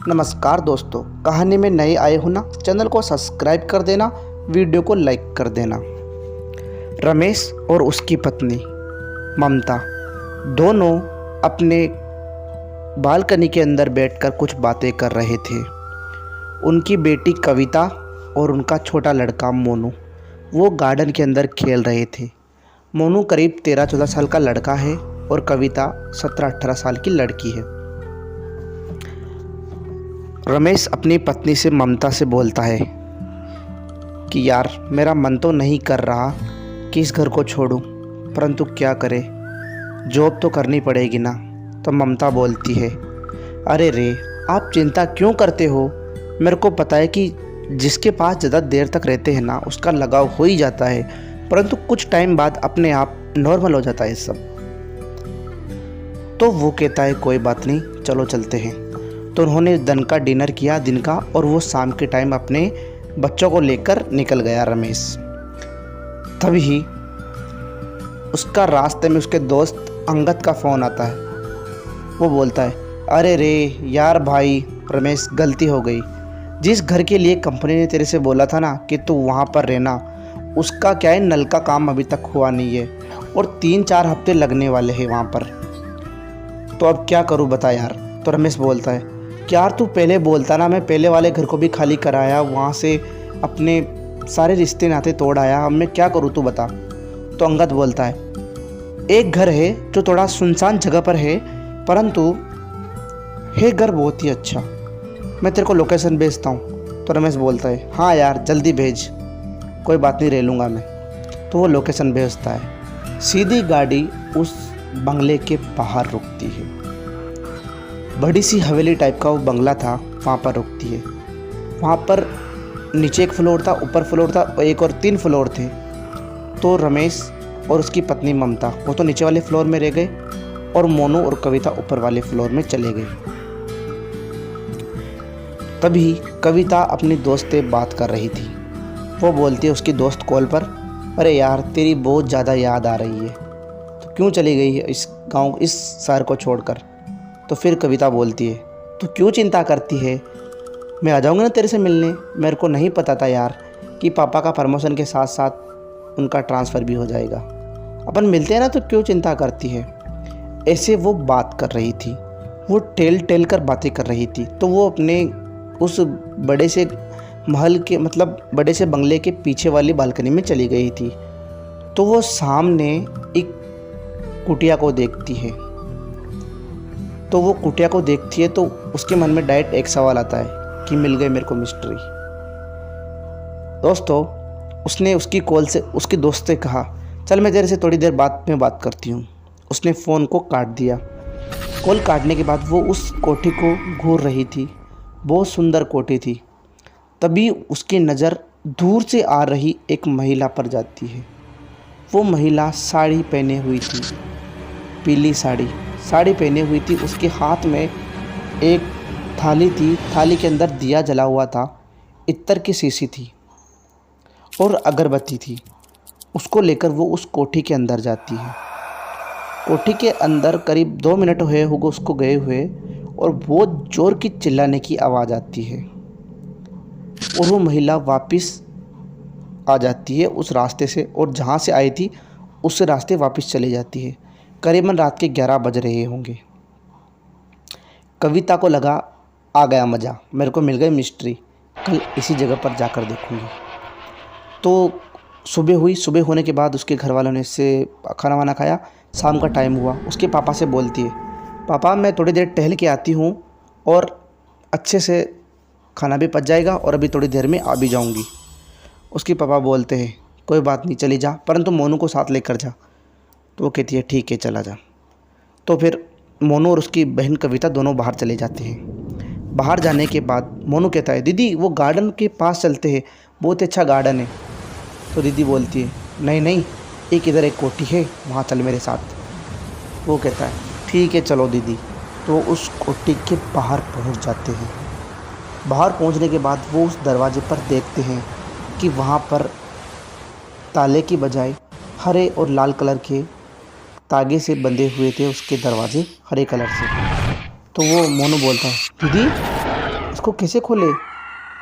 नमस्कार दोस्तों, कहानी में नए आए हो ना, चैनल को सब्सक्राइब कर देना, वीडियो को लाइक कर देना। रमेश और उसकी पत्नी ममता दोनों अपने बालकनी के अंदर बैठकर कुछ बातें कर रहे थे। उनकी बेटी कविता और उनका छोटा लड़का मोनू वो गार्डन के अंदर खेल रहे थे। मोनू करीब 13-14 साल का लड़का है और कविता 17-18 साल की लड़की है। रमेश अपनी पत्नी से ममता से बोलता है कि यार मेरा मन तो नहीं कर रहा कि इस घर को छोड़ूं, परंतु क्या करे, जॉब तो करनी पड़ेगी ना। तो ममता बोलती है, अरे रे आप चिंता क्यों करते हो, मेरे को पता है कि जिसके पास ज़्यादा देर तक रहते हैं ना उसका लगाव हो ही जाता है, परंतु कुछ टाइम बाद अपने आप नॉर्मल हो जाता है सब। तो वो कहता है कोई बात नहीं, चलो चलते हैं। तो उन्होंने दिन का डिनर किया दिन का, और वो शाम के टाइम अपने बच्चों को लेकर निकल गया रमेश। तभी उसका रास्ते में उसके दोस्त अंगद का फ़ोन आता है। वो बोलता है, अरे रे यार भाई रमेश गलती हो गई, जिस घर के लिए कंपनी ने तेरे से बोला था ना कि तू वहाँ पर रहना, उसका क्या है, नल का काम अभी तक हुआ नहीं है और 3-4 हफ्ते लगने वाले हैं वहाँ पर। तो अब क्या करूँ बता यार। तो रमेश बोलता है, क्या यार तू पहले बोलता ना, मैं पहले वाले घर को भी खाली कराया, वहाँ से अपने सारे रिश्ते नाते तोड़ आया, अब मैं क्या करूँ तू बता। तो अंगद बोलता है, एक घर है जो थोड़ा सुनसान जगह पर है, परंतु है घर बहुत ही अच्छा, मैं तेरे को लोकेशन भेजता हूँ। तो रमेश बोलता है, हाँ यार जल्दी भेज, कोई बात नहीं, रह लूँगा मैं। तो वो लोकेशन भेजता है। सीधी गाड़ी उस बंगले के बाहर रुकती है। बड़ी सी हवेली टाइप का वो बंगला था, वहाँ पर रुकती है। वहाँ पर नीचे एक फ्लोर था, ऊपर फ्लोर था, और एक और 3 फ्लोर थे। तो रमेश और उसकी पत्नी ममता वो तो नीचे वाले फ्लोर में रह गए और मोनू और कविता ऊपर वाले फ्लोर में चले गए। तभी कविता अपनी दोस्त से बात कर रही थी। वो बोलती है उसकी दोस्त कॉल पर, अरे यार तेरी बहुत ज़्यादा याद आ रही है, तो क्यों चली गई है इस गांव, इस शहर को छोड़कर। तो फिर कविता बोलती है, तू क्यों चिंता करती है, मैं आ जाऊँगी ना तेरे से मिलने। मेरे को नहीं पता था यार कि पापा का प्रमोशन के साथ साथ उनका ट्रांसफ़र भी हो जाएगा, अपन मिलते हैं ना, तो क्यों चिंता करती है। ऐसे वो बात कर रही थी, वो टेल कर बातें कर रही थी। तो वो अपने उस बड़े से महल के बड़े से बंगले के पीछे वाली बालकनी में चली गई थी। तो वो सामने एक कुटिया को देखती है। तो वो कुटिया को देखती है तो उसके मन में डायरेक्ट एक सवाल आता है कि मिल गई मेरे को मिस्ट्री। दोस्तों उसने उसकी कॉल से उसके दोस्त से कहा, चल मैं तेरे से थोड़ी देर बाद में बात करती हूँ। उसने फ़ोन को काट दिया। कॉल काटने के बाद वो उस कोठी को घूर रही थी, बहुत सुंदर कोठी थी। तभी उसकी नज़र दूर से आ रही एक महिला पर जाती है। वो महिला साड़ी पहने हुई थी, पीली साड़ी पहने हुई थी। उसके हाथ में एक थाली थी, थाली के अंदर दिया जला हुआ था, इत्तर की शीशी थी और अगरबत्ती थी। उसको लेकर वो उस कोठी के अंदर जाती है। कोठी के अंदर करीब 2 मिनट हुए होगा उसको गए हुए, और बहुत ज़ोर की चिल्लाने की आवाज़ आती है और वो महिला वापस आ जाती है उस रास्ते से, और जहाँ से आई थी उस रास्ते वापस चली जाती है। करीबन रात के 11 बज रहे होंगे। कविता को लगा आ गया मज़ा, मेरे को मिल गई मिस्ट्री, कल इसी जगह पर जाकर देखूंगी। तो सुबह हुई। सुबह होने के बाद उसके घर वालों ने इससे खाना वाना खाया। शाम का टाइम हुआ। उसके पापा से बोलती है, पापा मैं थोड़ी देर टहल के आती हूँ और अच्छे से खाना भी पच जाएगा और अभी थोड़ी देर में आ भी जाऊँगी। उसके पापा बोलते हैं, कोई बात नहीं चली जा, परंतु मोनू को साथ लेकर जा। तो वो कहती है ठीक है चला जा। तो फिर मोनू और उसकी बहन कविता दोनों बाहर चले जाते हैं। बाहर जाने के बाद मोनू कहता है, दीदी वो गार्डन के पास चलते हैं, बहुत अच्छा गार्डन है। तो दीदी बोलती है, नहीं नहीं, एक इधर एक कोठी है, वहाँ चल मेरे साथ। वो कहता है ठीक है चलो दीदी। तो उस कोठी के बाहर पहुँच जाते हैं। बाहर पहुँचने के बाद वो उस दरवाजे पर देखते हैं कि वहाँ पर ताले की बजाय हरे और लाल कलर के तागे से बंधे हुए थे उसके दरवाजे, हरे कलर से। तो वो मोनू बोलता है, दीदी को कैसे खोले?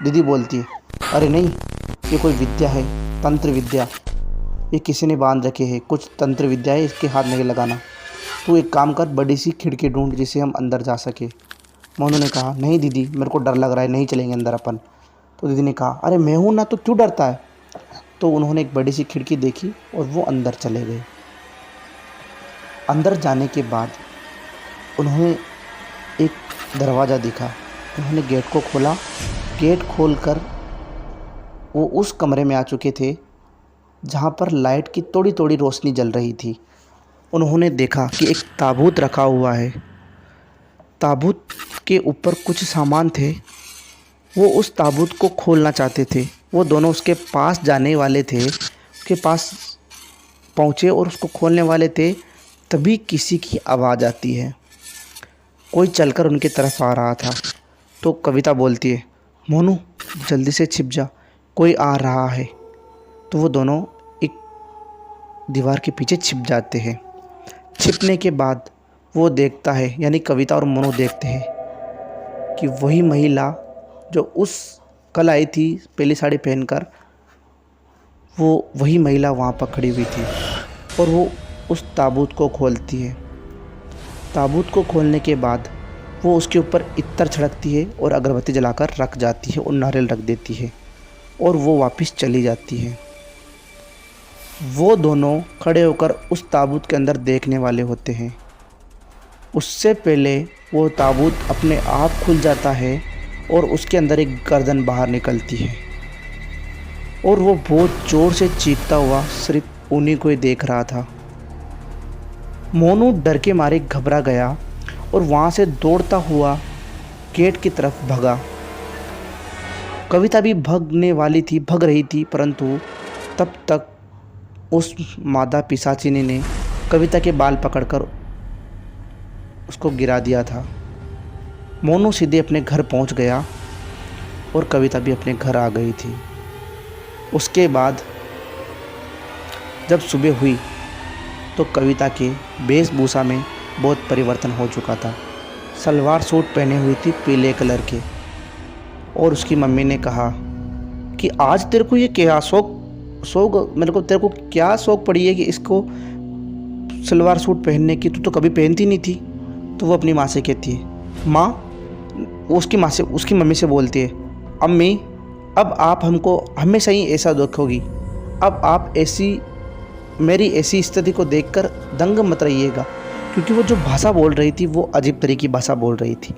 दीदी बोलती है, अरे नहीं, ये कोई विद्या है, तंत्र विद्या, ये किसी ने बांध रखे है, कुछ तंत्र विद्या है, इसके हाथ नहीं लगाना। तू एक काम कर, बड़ी सी खिड़की ढूंढ जिससे हम अंदर जा सके। मोनू ने कहा, नहीं दीदी, मेरे को डर लग रहा है, नहीं चलेंगे अंदर अपन। तो दीदी ने कहा, अरे मैं हूँ ना, तो क्यों डरता है? तो उन्होंने एक बड़ी सी खिड़की देखी और वो अंदर चले गए। अंदर जाने के बाद उन्होंने एक दरवाज़ा देखा। उन्होंने गेट को खोला। गेट खोलकर वो उस कमरे में आ चुके थे जहाँ पर लाइट की थोड़ी थोड़ी रोशनी जल रही थी। उन्होंने देखा कि एक ताबूत रखा हुआ है। ताबूत के ऊपर कुछ सामान थे। वो उस ताबूत को खोलना चाहते थे। वो दोनों उसके पास जाने वाले थे, उसके पास पहुँचे और उसको खोलने वाले थे, तभी किसी की आवाज़ आती है। कोई चलकर उनकी तरफ आ रहा था। तो कविता बोलती है, मोनू जल्दी से छिप जा, कोई आ रहा है। तो वो दोनों एक दीवार के पीछे छिप जाते हैं। छिपने के बाद वो देखता है, यानी कविता और मोनू देखते हैं कि वही महिला जो उस कल आई थी पहली साड़ी पहनकर, वो वही महिला वहाँ पर खड़ी हुई थी और वो उस ताबूत को खोलती है। ताबूत को खोलने के बाद वो उसके ऊपर इत्तर छिड़कती है और अगरबत्ती जलाकर रख जाती है और नारियल रख देती है और वो वापस चली जाती है। वो दोनों खड़े होकर उस ताबूत के अंदर देखने वाले होते हैं। उससे पहले वो ताबूत अपने आप खुल जाता है और उसके अंदर एक गर्दन बाहर निकलती है और वो बहुत ज़ोर से चीखता हुआ सिर्फ उन्हीं को ही देख रहा था। मोनू डर के मारे घबरा गया और वहाँ से दौड़ता हुआ गेट की तरफ भागा। कविता भी भग रही थी, परंतु तब तक उस मादा पिशाचिनी ने कविता के बाल पकड़कर उसको गिरा दिया था। मोनू सीधे अपने घर पहुंच गया और कविता भी अपने घर आ गई थी। उसके बाद जब सुबह हुई तो कविता के वेशभूषा में बहुत परिवर्तन हो चुका था। सलवार सूट पहने हुई थी पीले कलर के और उसकी मम्मी ने कहा कि आज तेरे को ये क्या तेरे को क्या शौक पड़ी है कि इसको सलवार सूट पहनने की, तू तो कभी पहनती नहीं थी। तो वो अपनी माँ से कहती है, माँ, वो उसकी मम्मी से बोलती है, अम्मी अब आप हमको हमेशा ही ऐसा देखोगी, अब आप मेरी ऐसी स्थिति को देखकर दंग मत रहिएगा। क्योंकि वो जो भाषा बोल रही थी वो अजीब तरह की भाषा बोल रही थी।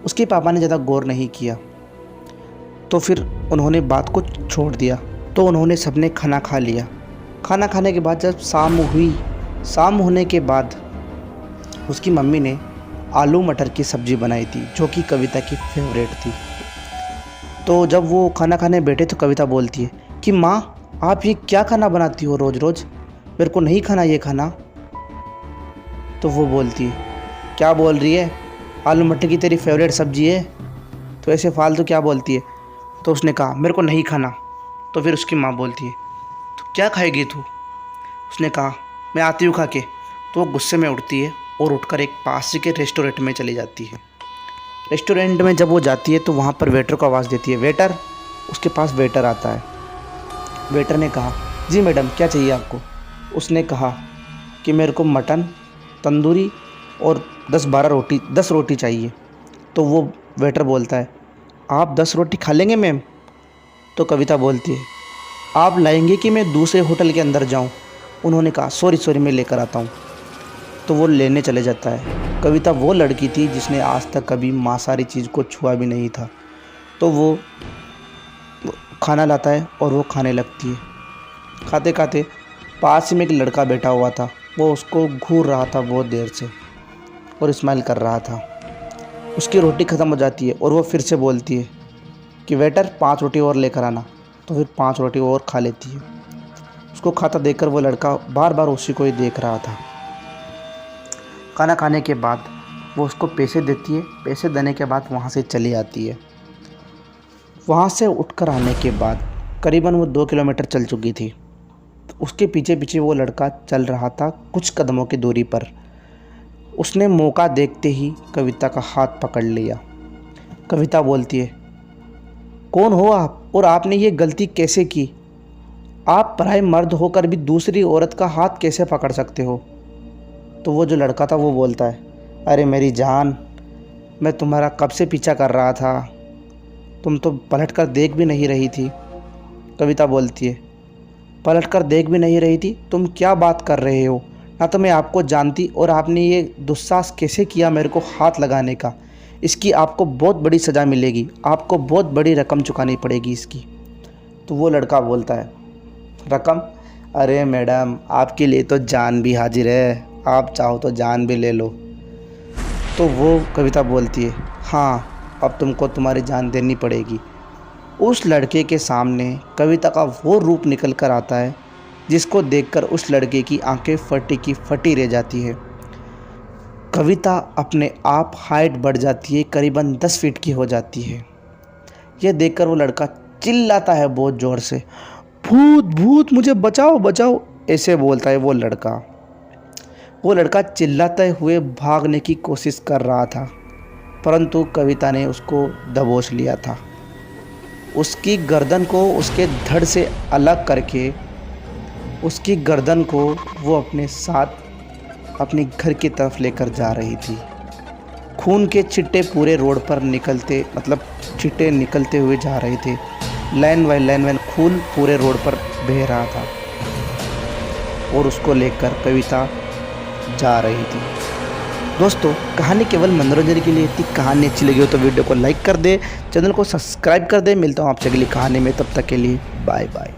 उसके पापा ने ज़्यादा गौर नहीं किया, तो फिर उन्होंने बात को छोड़ दिया। तो उन्होंने सबने खाना खा लिया। खाना खाने के बाद जब शाम होने के बाद उसकी मम्मी ने आलू मटर की सब्ज़ी बनाई थी, जो कि कविता की फेवरेट थी। तो जब वो खाना खाने बैठे तो कविता बोलती है कि माँ, आप ये क्या खाना बनाती हो रोज़ रोज़, मेरे को नहीं खाना ये खाना। तो वो बोलती है, क्या बोल रही है, आलू मटर की तेरी फेवरेट सब्ज़ी है, तो ऐसे फालतू क्या बोलती है। तो उसने कहा, मेरे को नहीं खाना। तो फिर उसकी माँ बोलती है, तो क्या खाएगी तू? उसने कहा, मैं आती हूँ खा के। तो वो गुस्से में उठती है और उठकर एक पास के रेस्टोरेंट में चली जाती है। रेस्टोरेंट में जब वो जाती है तो वहाँ पर वेटर को आवाज़ देती है, वेटर। उसके पास वेटर आता है। वेटर ने कहा, जी मैडम, क्या चाहिए आपको? उसने कहा कि मेरे को मटन तंदूरी और 10 रोटी चाहिए। तो वो वेटर बोलता है, आप 10 रोटी खा लेंगे मैम? तो कविता बोलती है, आप लाएंगे कि मैं दूसरे होटल के अंदर जाऊं? उन्होंने कहा, सॉरी मैं लेकर आता हूं। तो वो लेने चले जाता है। कविता वो लड़की थी जिसने आज तक कभी मांसाहारी चीज़ को छुआ भी नहीं था। तो वो खाना लाता है और वो खाने लगती है। खाते खाते पास ही में एक लड़का बैठा हुआ था, वो उसको घूर रहा था बहुत देर से और स्माइल कर रहा था। उसकी रोटी ख़त्म हो जाती है और वो फिर से बोलती है कि वेटर 5 रोटी और लेकर आना। तो फिर 5 रोटी और खा लेती है। उसको खाता देखकर वो लड़का बार बार उसी को ही देख रहा था। खाना खाने के बाद वो उसको पैसे देती है। पैसे देने के बाद वहाँ से चली आती है। वहाँ से उठकर आने के बाद करीबन वो 2 किलोमीटर चल चुकी थी। उसके पीछे पीछे वो लड़का चल रहा था कुछ कदमों की दूरी पर। उसने मौका देखते ही कविता का हाथ पकड़ लिया। कविता बोलती है, कौन हो आप और आपने ये गलती कैसे की? आप पराए मर्द होकर भी दूसरी औरत का हाथ कैसे पकड़ सकते हो? तो वो जो लड़का था वो बोलता है, अरे मेरी जान, मैं तुम्हारा कब से पीछा कर रहा था, तुम तो पलट कर देख भी नहीं रही थी। कविता बोलती है, पलट कर देख भी नहीं रही थी? तुम क्या बात कर रहे हो? ना तो मैं आपको जानती और आपने ये दुस्साहस कैसे किया मेरे को हाथ लगाने का? इसकी आपको बहुत बड़ी सज़ा मिलेगी, आपको बहुत बड़ी रकम चुकानी पड़ेगी इसकी। तो वो लड़का बोलता है, रकम? अरे मैडम, आपके लिए तो जान भी हाजिर है, आप चाहो तो जान भी ले लो। तो वो कविता बोलती है, हाँ अब तुमको तुम्हारी जान देनी पड़ेगी। उस लड़के के सामने कविता का वो रूप निकल कर आता है जिसको देखकर उस लड़के की आंखें फटी की फटी रह जाती है। कविता अपने आप हाइट बढ़ जाती है, करीबन 10 फीट की हो जाती है। यह देखकर वो लड़का चिल्लाता है बहुत ज़ोर से, भूत भूत, मुझे बचाओ बचाओ, ऐसे बोलता है वो लड़का। वो लड़का चिल्लाते हुए भागने की कोशिश कर रहा था, परंतु कविता ने उसको दबोच लिया था। उसकी गर्दन को उसके धड़ से अलग करके उसकी गर्दन को वो अपने साथ अपने घर की तरफ लेकर जा रही थी। खून के छिट्टे पूरे रोड पर छिट्टे निकलते हुए जा रहे थे। लाइन बाय लाइन खून पूरे रोड पर बह रहा था और उसको लेकर कविता जा रही थी। दोस्तों, कहानी केवल मनोरंजन के लिए थी। कहानी अच्छी लगी हो तो वीडियो को लाइक कर दे, चैनल को सब्सक्राइब कर दे। मिलता हूँ आपसे अगली कहानी में, तब तक के लिए बाय बाय।